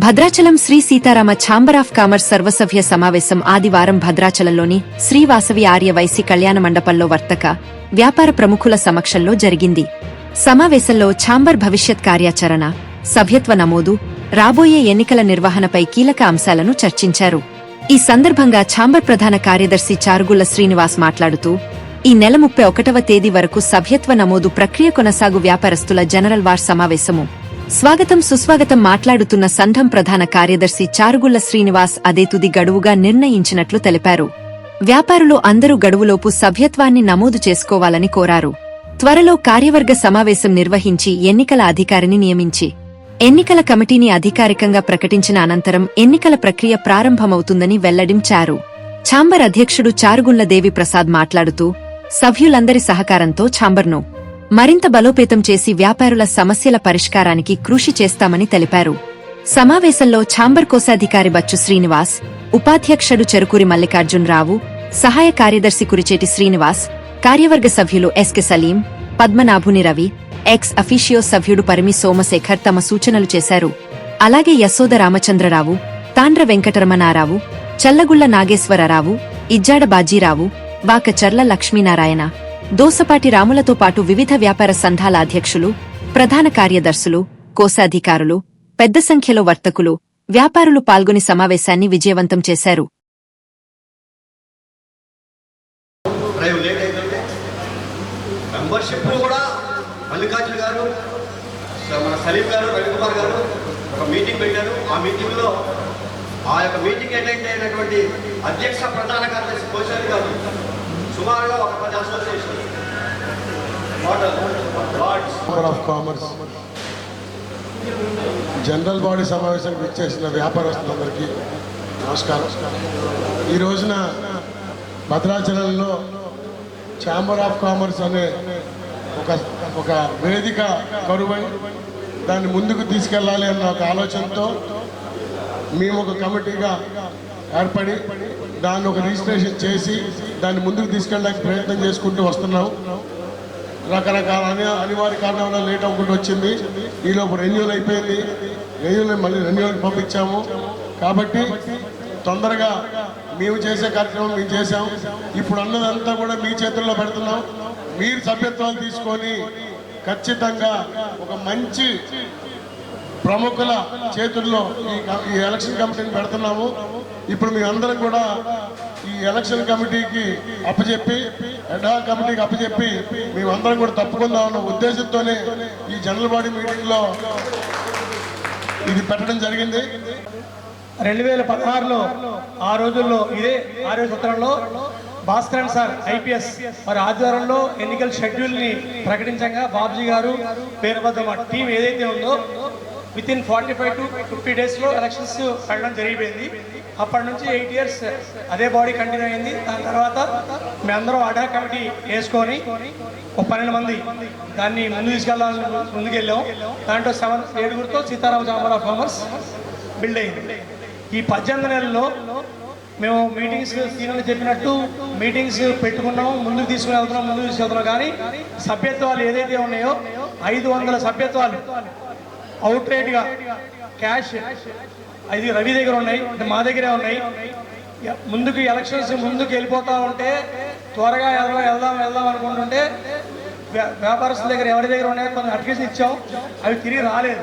Bhadrachalam Shri Seetharama chamber of commerce సర్వసభ్య సమావేశం ఆదివారం భద్రాచలంలోని శ్రీ వాసవి ఆర్య వైశ్య కళ్యాణ మండపంలో వర్తక వ్యాపార ప్రముఖుల సమక్షంలో జరిగింది. సమావేశంలో ఛాంబర్ భవిష్యత్ కార్యాచరణ, సభ్యత్వ నమోదు, రాబోయే ఎన్నికల నిర్వహణపై కీలక అంశాలను చర్చించారు. ఈ సందర్భంగా ఛాంబర్ ప్రధాన కార్యదర్శి చారుగుళ్ల శ్రీనివాస్ మాట్లాడుతూ, ఈ నెల 31వ తేదీ వరకు సభ్యత్వ నమోదు ప్రక్రియ కొనసాగు. వ్యాపారస్తుల జనరల్ వార్ సమావేశము స్వాగతం సుస్వాగతం. మాట్లాడుతున్న సంఘం ప్రధాన కార్యదర్శి చారుగుళ్ల శ్రీనివాస్ అదే తుది గడువుగా నిర్ణయించినట్లు తెలిపారు. వ్యాపారులు అందరూ గడువులోపు సభ్యత్వాన్ని నమోదు చేసుకోవాలని కోరారు. త్వరలో కార్యవర్గ సమావేశం నిర్వహించి ఎన్నికల అధికారిని నియమించి ఎన్నికల కమిటీని అధికారికంగా ప్రకటించిన అనంతరం ఎన్నికల ప్రక్రియ ప్రారంభమవుతుందని వెల్లడించారు. ఛాంబర్ అధ్యక్షుడు చారుగుళ్ల దేవి ప్రసాద్ మాట్లాడుతూ, సభ్యులందరి సహకారంతో ఛాంబర్ను మరింత బలోపేతం చేసి వ్యాపారుల సమస్యల పరిష్కారానికి కృషి చేస్తామని తెలిపారు. సమావేశంలో ఛాంబర్ కోశాధికారి బచ్చు శ్రీనివాస్, ఉపాధ్యక్షుడు చెరుకూరి మల్లికార్జునరావు, సహాయ కార్యదర్శి కురిచేటి శ్రీనివాస్, కార్యవర్గ సభ్యులు SK Saleem, Padmanabhuni Ravi, ex officio సభ్యుడు పరిమి సోమశేఖర్ తమ సూచనలు చేశారు. అలాగే యశోద రామచంద్రరావు, తాండ్ర వెంకటరమణారావు, చల్లగుళ్ల నాగేశ్వరరావు, ఇజ్జాడ బాజీరావు, వాకచర్ల లక్ష్మీనారాయణ, దోసపాటి రాములతో పాటు వివిధ వ్యాపార సంఘాల అధ్యక్షులు, ప్రధాన కార్యదర్శులు, కోశాధికారులు, పెద్ద సంఖ్యలో వర్తకులు, వ్యాపారులు పాల్గొని సమావేశాన్ని విజయవంతం చేశారు. మల్లికార్జున గారు, మన సలీం గారు, రవికుమార్ గారు ఒక మీటింగ్ పెట్టారు. ఆ మీటింగ్లో ఆ యొక్క మీటింగ్ అటెండ్ అయినటువంటి అధ్యక్ష ప్రధాన కార్యదర్శి కోశాధికారులు సుమారుగా ఒక 10 association of commerce general body సమావేశానికి విచ్చేసిన వ్యాపారస్తులందరికీ నమస్కారం. ఈ రోజున భద్రాచలంలో ఛాంబర్ ఆఫ్ కామర్స్ అనే ఒక వేదిక కరువై దాన్ని ముందుకు తీసుకెళ్ళాలి అన్న ఒక ఆలోచనతో మేము ఒక కమిటీగా ఏర్పడి దాన్ని ఒక రిజిస్ట్రేషన్ చేసి దాన్ని ముందుకు తీసుకెళ్ళడానికి ప్రయత్నం చేసుకుంటూ వస్తున్నాం. రకరకాల అనివార్య కారణం వల్ల లేట్ అవ్వకుండా వచ్చింది. ఈలోపు రెన్యూల్ అయిపోయింది. మళ్ళీ రెన్యూల్కి పంపించాము. కాబట్టి తొందరగా మేము చేసే కార్యక్రమం మేము చేసాం. ఇప్పుడు అన్నదంతా కూడా మీ చేతుల్లో పెడుతున్నాం. మీరు సభ్యత్వాలు తీసుకొని ఖచ్చితంగా ఒక మంచి ప్రముఖుల చేతుల్లో ఈ ఎలక్షన్ కమిటీని పెడుతున్నాము. ఇప్పుడు మీ అందరం కూడా ఈ ఎలక్షన్ కమిటీకి అప్పచెప్పి అడ్హాక్ కమిటీకి అప్పచెప్పి మేమందరం కూడా తప్పుకుందామన్న ఉద్దేశంతోనే ఈ జనరల్ బాడీ మీటింగ్లో ఇది పెట్టడం జరిగింది. 2016లో ఆ రోజుల్లో ఇదే ఆరో సత్రంలో భాస్కరన్ సార్ ఐపీఎస్ వారి ఆధ్వర్యంలో ఎన్నికల షెడ్యూల్ని ప్రకటించగా బాబ్జీ గారు పేరుబద్ద మా టీం ఏదైతే ఉందో వితిన్ 45 to 50 డేస్లో ఎలక్షన్స్ పెట్టడం జరిగిపోయింది. అప్పటి నుంచి 8 years అదే బాడీ కంటిన్యూ అయింది. దాని తర్వాత మేమందరం అడా కమిటీ వేసుకొని ఒక 12 మంది దాన్ని ముందు తీసుకెళ్ళాలని ముందుకెళ్ళాం. దాంట్లో 7 Seetharama chamber of commerce build అయింది. ఈ 18 నెలల్లో మేము మీటింగ్స్ సీనియర్లు చెప్పినట్టు మీటింగ్స్ పెట్టుకున్నాము, ముందుకు తీసుకెళ్తున్నాం. కానీ సభ్యత్వాలు ఏదైతే ఉన్నాయో 500 సభ్యత్వాలు అవుట్ రేట్గా క్యాష్ అది రవి దగ్గర ఉన్నాయి, మా దగ్గరే ఉన్నాయి. ముందుకు ఎలక్షన్స్ ముందుకు వెళ్ళిపోతూ ఉంటే త్వరగా వెళ్దాం అనుకుంటుంటే వ్యాపారస్తుల దగ్గర ఎవరి దగ్గర ఉన్నాయో కొన్ని అప్లికేషన్ ఇచ్చాం, అవి తిరిగి రాలేదు.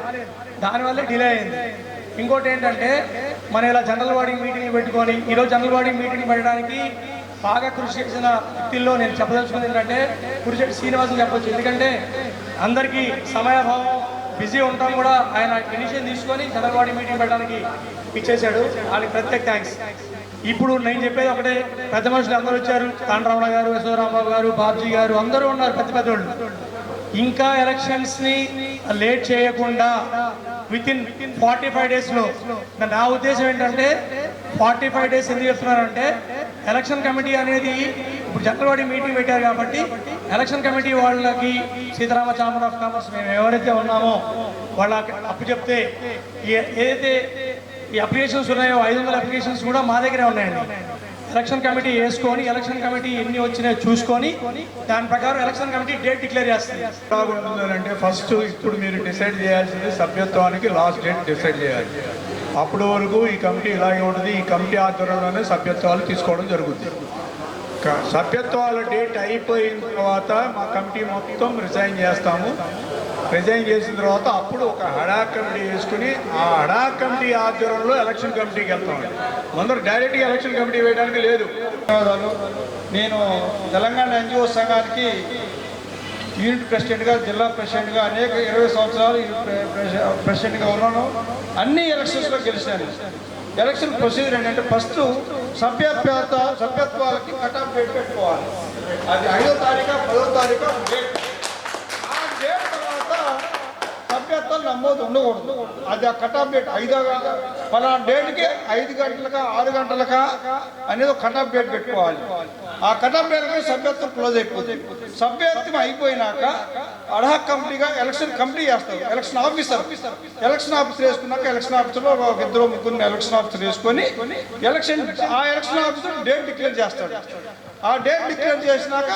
దానివల్ల డిలే అయింది. ఇంకోటి ఏంటంటే మనం ఇలా జనరల్ బాడీ మీటింగ్ పెట్టుకొని ఈరోజు జనరల్ బాడీ మీటింగ్ పెట్టడానికి బాగా కృషి చేసిన వ్యక్తుల్లో నేను చెప్పదలుచుకుంది ఏంటంటే కురిశెట్టి శ్రీనివాసం చెప్పవచ్చు. ఎందుకంటే అందరికీ సమయాభావం, బిజీ ఉంటాం కూడా ఆయన ఇనిషియేటివ్ తీసుకొని జనరల్ బాడీ మీటింగ్ పెట్టడానికి ఇచ్చేశాడు. వాళ్ళకి ప్రత్యేక థ్యాంక్స్. ఇప్పుడు నేను చెప్పేది ఒకటే, పెద్ద మనుషులు అందరూ వచ్చారు. తాండ్రమణ గారు, యశోదరామరావు గారు, బాబ్జీ గారు అందరూ ఉన్నారు పెద్దోళ్ళు. ఇంకా ఎలక్షన్స్ని లేట్ చేయకుండా వితిన్ 45 డేస్లో, నా ఉద్దేశం ఏంటంటే 45 డేస్ ఎందుకు చెప్తున్నారంటే ఎలక్షన్ కమిటీ అనేది ఇప్పుడు జనరల్ బాడీ మీటింగ్ పెట్టారు కాబట్టి ఎలక్షన్ కమిటీ వాళ్ళకి సీతారామ ఛాంబర్ ఆఫ్ కామర్స్ మేము ఎవరైతే ఉన్నామో వాళ్ళకి అప్పు చెప్తే ఏదైతే ఈ అప్లికేషన్స్ ఉన్నాయో 500 అప్లికేషన్స్ కూడా మా దగ్గరే ఉన్నాయండి. ఎలక్షన్ కమిటీ వేసుకొని ఎలక్షన్ కమిటీ ఎన్ని వచ్చినాయో చూసుకొని దాని ప్రకారం ఎలక్షన్ కమిటీ డేట్ డిక్లేర్ చేస్తుంది. బాగుంటుందంటే ఫస్ట్ ఇప్పుడు మీరు డిసైడ్ చేయాల్సింది సభ్యత్వానికి లాస్ట్ డేట్ డిసైడ్ చేయాలి. అప్పటి వరకు ఈ కమిటీ ఇలాగే ఉంటుంది. ఈ కమిటీ ఆధ్వర్యంలోనే సభ్యత్వాలు తీసుకోవడం జరుగుతుంది. సభ్యత్వాల డేట్ అయిపోయిన తర్వాత మా కమిటీ మొత్తం రిజైన్ చేస్తాము. రిజైన్ చేసిన తర్వాత అప్పుడు ఒక హడా కమిటీ వేసుకుని ఆ హడా కమిటీ ఆధ్వర్యంలో ఎలక్షన్ కమిటీకి వెళ్తామండి. ముందర డైరెక్ట్గా ఎలక్షన్ కమిటీ వేయడానికి లేదు. ధన్యవాదాలు. నేను తెలంగాణ ఎన్జిఓ సంఘానికి యూనిట్ ప్రెసిడెంట్గా, జిల్లా ప్రెసిడెంట్గా అనేక 20 సంవత్సరాలు ప్రెసిడెంట్గా ఉన్నాను. అన్ని ఎలక్షన్స్లో గెలిచాను. ఎలక్షన్ ప్రొసీజర్ ఏంటంటే ఫస్ట్ సభ్యత్వాలకి కట్ ఆఫ్ డేట్ పెట్టుకోవాలి. అది 5వ తారీఖు 10వ తారీఖు డేట్. ఆ డేట్ తర్వాత సభ్యత్వాలు నమోదు ఉండకూడదు. అది ఆ కట్ ఆఫ్ డేట్ 5వ పలానా డేట్కి 5 గంటలకా 6 గంటలకా అనేది ఒక కట్ ఆఫ్ డేట్ పెట్టుకోవాలి. ఆ కట్ ఆఫ్ డేట్కి సభ్యత్వం క్లోజ్ అయిపోతుంది. సభ్యత్వం అయిపోయినాక అర్హత కమిటీగా ఎలక్షన్ కమిటీ చేస్తారు. ఎలక్షన్ ఆఫీసర్ వేసుకున్నాక ఎలక్షన్ ఆఫీసర్లో ఒక 2-3 ఎలక్షన్ ఆఫీసర్ వేసుకొని ఆ ఎలక్షన్ ఆఫీసర్ డేట్ డిక్లేర్ చేస్తాడు. ఆ డేట్ డిక్లేర్ చేసినాక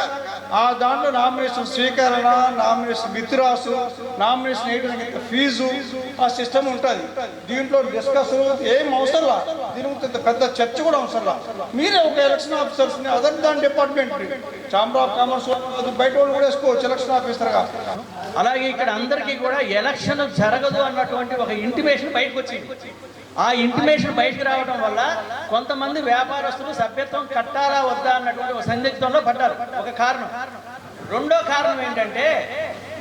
ఆ దాంట్లో నామినేషన్ స్వీకరణ, నామినేషన్ విత్డ్రాసు, నామినేషన్ వేయడానికి ఫీజు, ఆ సిస్టమ్ ఉంటుంది. దీంట్లో డిస్కస్ ఏం అవసరంలా, దీని గురించి పెద్ద చర్చ కూడా అవసరంలా. మీరే ఒక ఎలక్షన్ ఆఫీసర్స్ని అదర్ దాని డిపార్ట్మెంట్ ఛాంబర్ ఆఫ్ కామర్స్ బయట వాళ్ళు కూడా వేసుకోవచ్చు ఎలక్షన్ ఆఫీసర్గా. అలాగే ఇక్కడ అందరికీ కూడా ఎలక్షన్ జరగదు అన్నటువంటి ఒక ఇంటిమేషన్ బయటకు వచ్చింది. ఆ ఇంటిమేషన్ బయటకు రావడం వల్ల కొంతమంది వ్యాపారస్తులు సభ్యత్వం కట్టాలా వద్దా అన్నటువంటి ఒక సందిగ్ధంలో పడ్డారు. ఒక కారణం. రెండో కారణం ఏంటంటే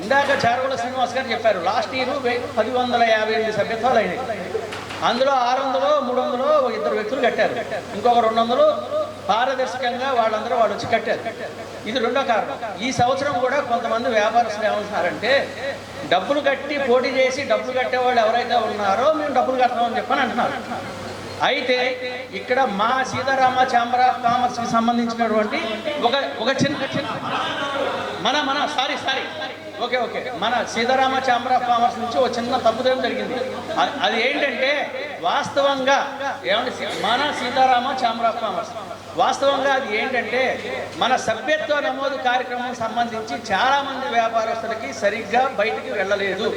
ఇందాక చారుగొల శ్రీనివాస్ గారు చెప్పారు, లాస్ట్ ఇయర్ 1058 సభ్యత్వాలు అయినాయి. అందులో 600, 300 2 వ్యక్తులు కట్టారు. ఇంకొక 200 పారదర్శకంగా వాళ్ళు వచ్చి కట్టారు. ఇది రెండో కారణం. ఈ సంవత్సరం కూడా కొంతమంది వ్యాపారస్తులు ఏమంటున్నారంటే డబ్బులు కట్టి పోటీ చేసి డబ్బులు కట్టేవాళ్ళు ఎవరైతే ఉన్నారో మేము డబ్బులు కడతామని చెప్పని అంటున్నారు. అయితే ఇక్కడ మా సీతారామ ఛాంబర్ ఆఫ్ కామర్స్కి సంబంధించినటువంటి ఒక చిన్న మన సీతారామ ఛాంబర్ ఆఫ్ కామర్స్ నుంచి ఒక చిన్న తప్పుదం జరిగింది. అది ఏంటంటే వాస్తవంగా మన సీతారామ ఛాంబర్ ఆఫ్ కామర్స్ వాస్తవంగా అది ఏంటంటే మన సభ్యత్వ నమోదు కార్యక్రమం సంబంధించి చాలా మంది వ్యాపారస్తులకి సరిగ్గా బయటికి వెళ్ళలేదు.